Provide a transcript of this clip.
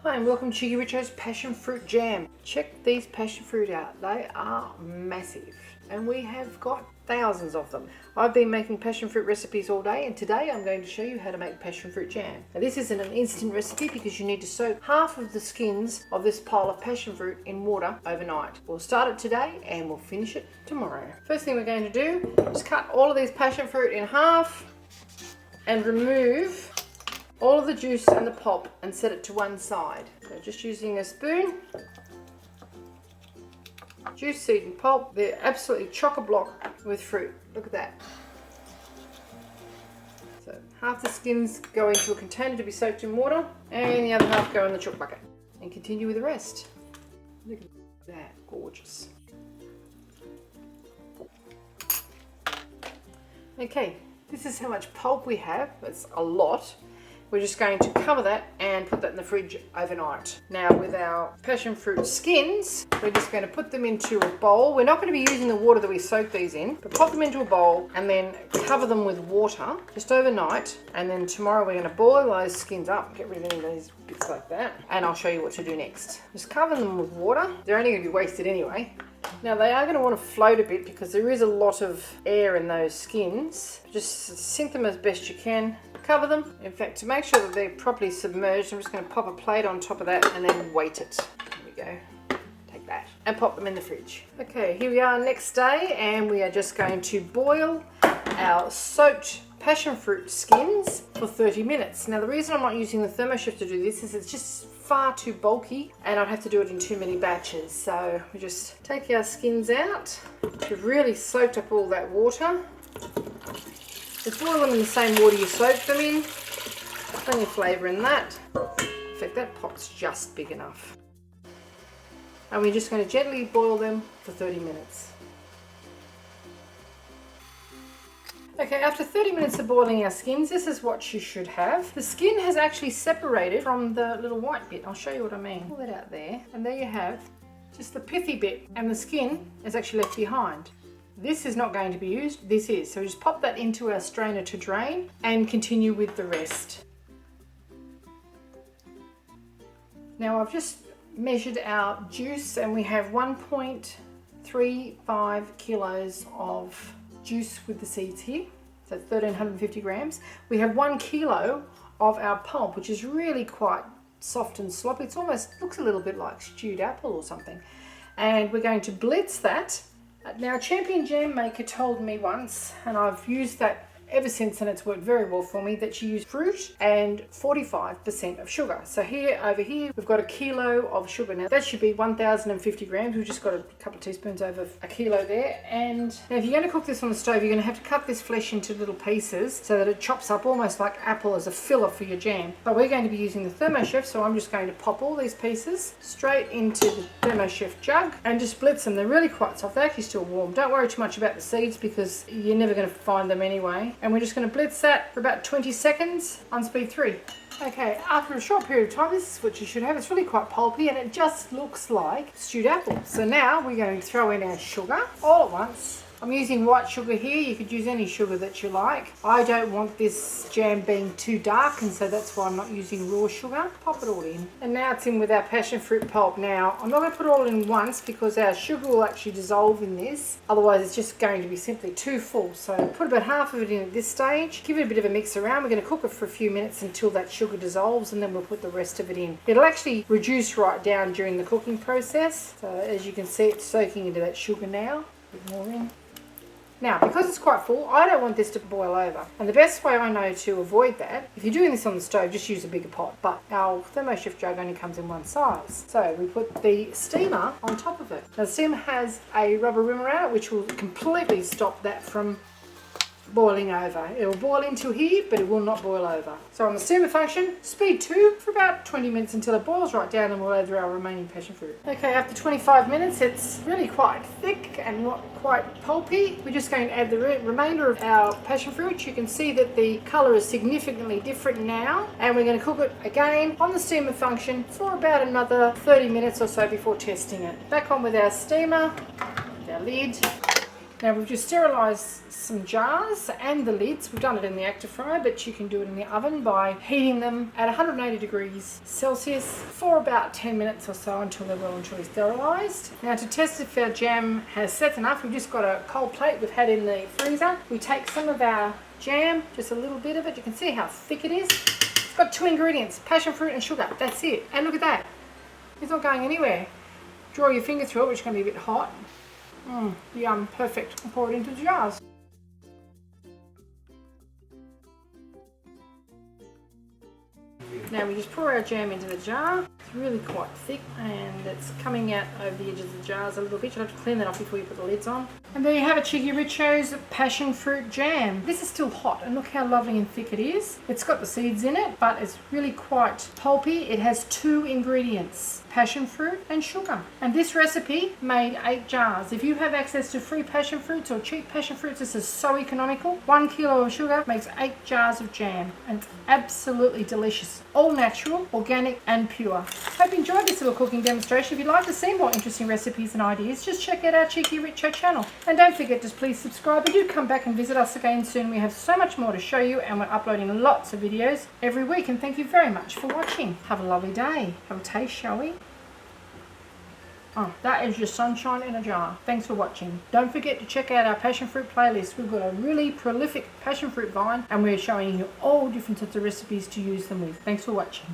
Hi and welcome to cheekyricho's passion fruit jam. Check these passion fruit out. They are massive and we have got thousands of them. I've been making passion fruit recipes all day and today I'm going to show you how to make passion fruit jam. Now this isn't an instant recipe because you need to soak half of the skins of this pile of passion fruit in water overnight. We'll start it today and we'll finish it tomorrow. First thing we're going to do is cut all of these passion fruit in half and remove all of the juice and the pulp and set it to one side. So just using a spoon, juice, seed and pulp. They're absolutely chock-a-block with fruit. Look at that. So half the skins go into a container to be soaked in water and the other half go in the chook bucket. And continue with the rest. Look at that, gorgeous. Okay, this is how much pulp we have. It's a lot. We're just going to cover that and put that in the fridge overnight. Now with our passion fruit skins, we're just going to put them into a bowl. We're not going to be using the water that we soaked these in, but pop them into a bowl and then cover them with water just overnight. And then tomorrow we're going to boil those skins up, get rid of any of these bits like that. And I'll show you what to do next. Just cover them with water. They're only going to be wasted anyway. Now they are going to want to float a bit because there is a lot of air in those skins. Just sink them as best you can. Cover them. In fact, to make sure that they're properly submerged, I'm just going to pop a plate on top of that and then weight it. There we go. Take that. And pop them in the fridge. Okay, here we are next day and we are just going to boil our soaked passion fruit skins for 30 minutes. Now the reason I'm not using the thermochef to do this is it's just far too bulky and I'd have to do it in too many batches. So we just take our skins out. We've really soaked up all that water. Just boil them in the same water you soaked them in. Plenty of flavour in that. In fact, that pot's just big enough. And we're just going to gently boil them for 30 minutes. Okay, after 30 minutes of boiling our skins, this is what you should have. The skin has actually separated from the little white bit. I'll show you what I mean. Pull that out there, and there you have just the pithy bit, and the skin is actually left behind. This is not going to be used, this is. So we just pop that into our strainer to drain and continue with the rest. Now I've just measured our juice and we have 1.35 kilos of juice with the seeds here. So 1350 grams. We have 1 kilo of our pulp, which is really quite soft and sloppy. It's almost looks a little bit like stewed apple or something. And we're going to blitz that. Now, a champion jam maker told me once, and I've used that ever since and it's worked very well for me, that you use fruit and 45% of sugar. So over here we've got a kilo of sugar. Now that should be 1050 grams. We've just got a couple of teaspoons over a kilo there. And now if you're going to cook this on the stove, you're going to have to cut this flesh into little pieces so that it chops up almost like apple as a filler for your jam. But we're going to be using the thermochef, so I'm just going to pop all these pieces straight into the thermochef jug and just blitz them. They're really quite soft. They're actually still warm. Don't worry too much about the seeds because you're never going to find them anyway. And we're just going to blitz that for about 20 seconds on speed 3. Okay, after a short period of time, this is what you should have. It's really quite pulpy and it just looks like stewed apple. So now we're going to throw in our sugar all at once. I'm using white sugar here. You could use any sugar that you like. I don't want this jam being too dark, and so that's why I'm not using raw sugar. Pop it all in. And now it's in with our passion fruit pulp. Now, I'm not going to put it all in once because our sugar will actually dissolve in this. Otherwise, it's just going to be simply too full. So put about half of it in at this stage. Give it a bit of a mix around. We're going to cook it for a few minutes until that sugar dissolves, and then we'll put the rest of it in. It'll actually reduce right down during the cooking process. So as you can see, it's soaking into that sugar now. A bit more in. Now, because it's quite full, I don't want this to boil over. And the best way I know to avoid that, if you're doing this on the stove, just use a bigger pot. But our thermochef jug only comes in one size. So we put the steamer on top of it. Now the steamer has a rubber rim around it, which will completely stop that from boiling over. It will boil into here, but it will not boil over. So on the steamer function, speed 2 for about 20 minutes until it boils right down, and we'll add our remaining passion fruit. Okay, after 25 minutes, it's really quite thick and not quite pulpy. We're just going to add the remainder of our passion fruit. You can see that the colour is significantly different now, and we're going to cook it again on the steamer function for about another 30 minutes or so before testing it. Back on with our steamer, with our lid. Now we've just sterilised some jars and the lids. We've done it in the active fryer, but you can do it in the oven by heating them at 180 degrees Celsius for about 10 minutes or so until they're well and truly sterilised. Now to test if our jam has set enough, we've just got a cold plate we've had in the freezer. We take some of our jam, just a little bit of it. You can see how thick it is. It's got 2 ingredients, passion fruit and sugar. That's it. And look at that. It's not going anywhere. Draw your finger through it, which is going to be a bit hot. Yum, perfect. I'll pour it into the jars. Now we just pour our jam into the jar. It's really quite thick and it's coming out over the edges of the jars a little bit. You'll have to clean that off before you put the lids on. And there you have it, cheekyricho's passion fruit jam. This is still hot and look how lovely and thick it is. It's got the seeds in it, but it's really quite pulpy. It has 2 ingredients, passion fruit and sugar. And this recipe made 8 jars. If you have access to free passion fruits or cheap passion fruits, this is so economical. 1 kilo of sugar makes 8 jars of jam and it's absolutely delicious. All natural, organic and pure. Hope you enjoyed this little cooking demonstration. If you'd like to see more interesting recipes and ideas, just check out our Cheeky Richo channel. And don't forget to please subscribe and do come back and visit us again soon. We have so much more to show you and we're uploading lots of videos every week. And thank you very much for watching. Have a lovely day. Have a taste, shall we? Oh, that is your sunshine in a jar. Thanks for watching. Don't forget to check out our passion fruit playlist. We've got a really prolific passion fruit vine and we're showing you all different types of recipes to use them with. Thanks for watching.